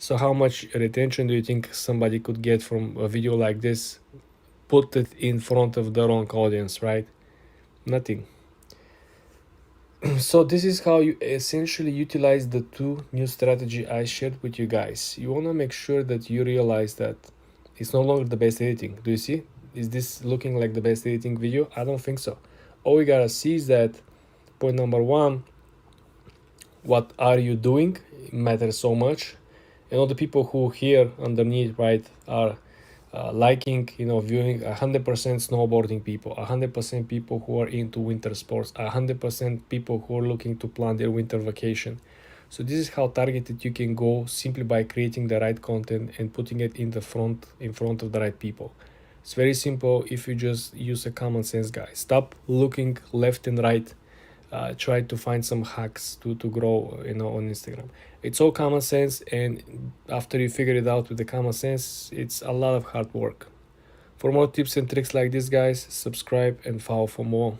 So how much retention do you think somebody could get from a video like this? Put it in front of the wrong audience, right? Nothing. So this is how you essentially utilize the two new strategy I shared with you guys. You want to make sure that you realize that it's no longer the best editing. Do you see? Is this looking like the best editing video? I don't think so. All we gotta see is that point number one, what are you doing matters so much. And all the people who here underneath, right, are liking, viewing 100% snowboarding people, 100% people who are into winter sports, 100% people who are looking to plan their winter vacation. So this is how targeted you can go simply by creating the right content and putting it in front of the right people. It's very simple if you just use a common sense, guys. Stop looking left and right. Try to find some hacks to grow, on Instagram. It's all common sense, and after you figure it out with the common sense, it's a lot of hard work. For more tips and tricks like this, guys, subscribe and follow for more.